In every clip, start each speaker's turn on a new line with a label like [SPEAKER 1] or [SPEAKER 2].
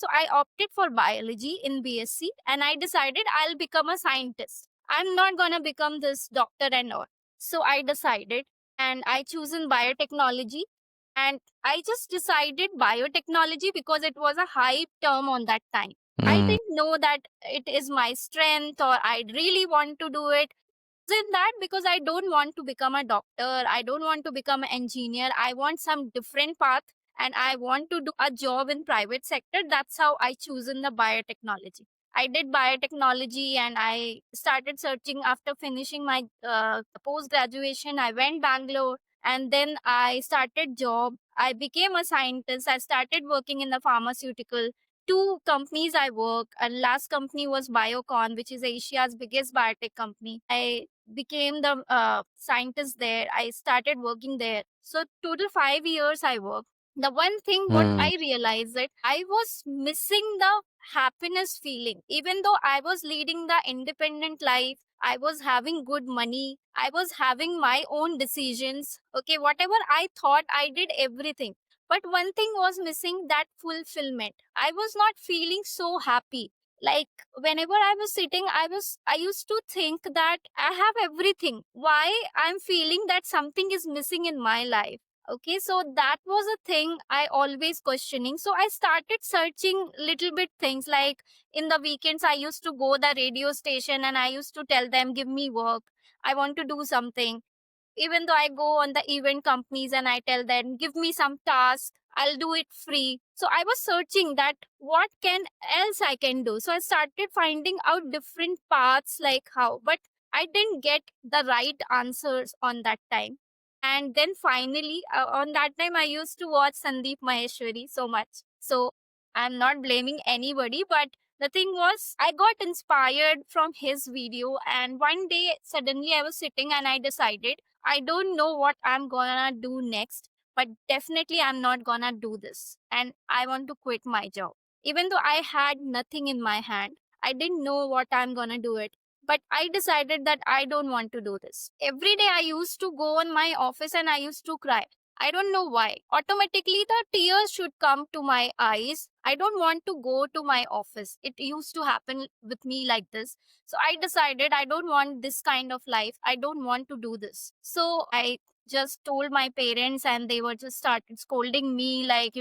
[SPEAKER 1] So I opted for biology in BSc and I decided I'll become a scientist. I'm not gonna become this doctor and all. So I decided and I chosen biotechnology, and I just decided biotechnology because it was a hype term on that time. I
[SPEAKER 2] Mm,
[SPEAKER 1] didn't know that it is my strength or I really want to do it. In that, because I don't want to become a doctor, I don't want to become an engineer. I want some different path and I want to do a job in private sector. That's how I chosen the biotechnology. I did biotechnology and I started searching after finishing my post graduation. I went Bangalore and then I started job. I became a scientist. I started working in the pharmaceutical. Two companies I work, and last company was Biocon, which is Asia's biggest biotech company. I became the scientist there. I started working there. So total 5 years I worked. The one thing what
[SPEAKER 2] mm,
[SPEAKER 1] I realized that I was missing the happiness feeling. Even though I was leading the independent life, I was having good money, I was having my own decisions. Okay, whatever I thought, I did everything. But one thing was missing, that fulfillment. I was not feeling so happy. Like whenever I was sitting, I used to think that I have everything. Why I'm feeling that something is missing in my life? Okay, so that was a thing I always questioning. So I started searching little bit things, like in the weekends I used to go the radio station and I used to tell them, give me work, I want to do something. Even though I go on the event companies and I tell them, give me some task, I'll do it free. So I was searching that what can else I can do. So I started finding out different paths, like how, but I didn't get the right answers on that time. And then finally, on that time, I used to watch Sandeep Maheshwari so much. So I'm not blaming anybody, but the thing was, I got inspired from his video. And one day, suddenly, I was sitting and I decided, I don't know what I'm gonna do next, but definitely I'm not gonna do this. And I want to quit my job. Even though I had nothing in my hand, I didn't know what I'm gonna do it. But I decided that I don't want to do this. Every day I used to go in my office and I used to cry. I don't know why. Automatically, the tears should come to my eyes. I don't want to go to my office. It used to happen with me like this. So I decided I don't want this kind of life. I don't want to do this. So I just told my parents and they were just started scolding me like,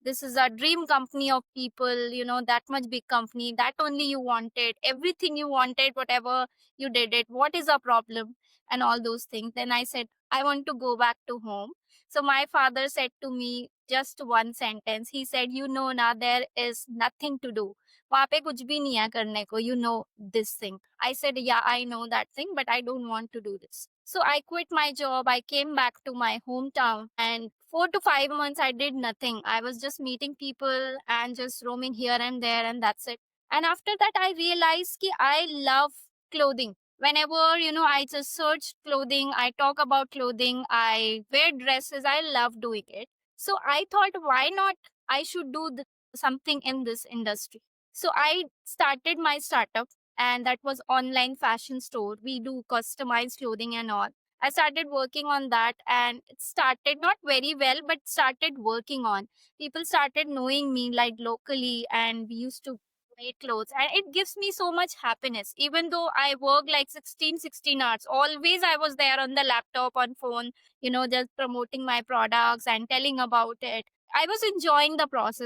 [SPEAKER 1] this is a dream company of people, that much big company, that only you wanted, everything you wanted, whatever you did it. What is a problem? And all those things. Then I said, I want to go back to home. So my father said to me just one sentence. He said, ना, there is nothing to do. वहाँ पे कुछ भी नहीं है करने को, this thing. I said, yeah, I know that thing, but I don't want to do this. So I quit my job. I came back to my hometown and 4 to 5 months I did nothing. I was just meeting people and just roaming here and there, and that's it. And after that, I realized that I love clothing. Whenever, I just search clothing, I talk about clothing, I wear dresses, I love doing it. So I thought, why not? I should do something in this industry. So I started my startup, and that was online fashion store. We do customized clothing and all. I started working on that and it started not very well, but started working on. People started knowing me like locally and we used to make clothes, and it gives me so much happiness. Even though I work like 16 hours, always I was there on the laptop, on phone, just promoting my products and telling about it. I was enjoying the process.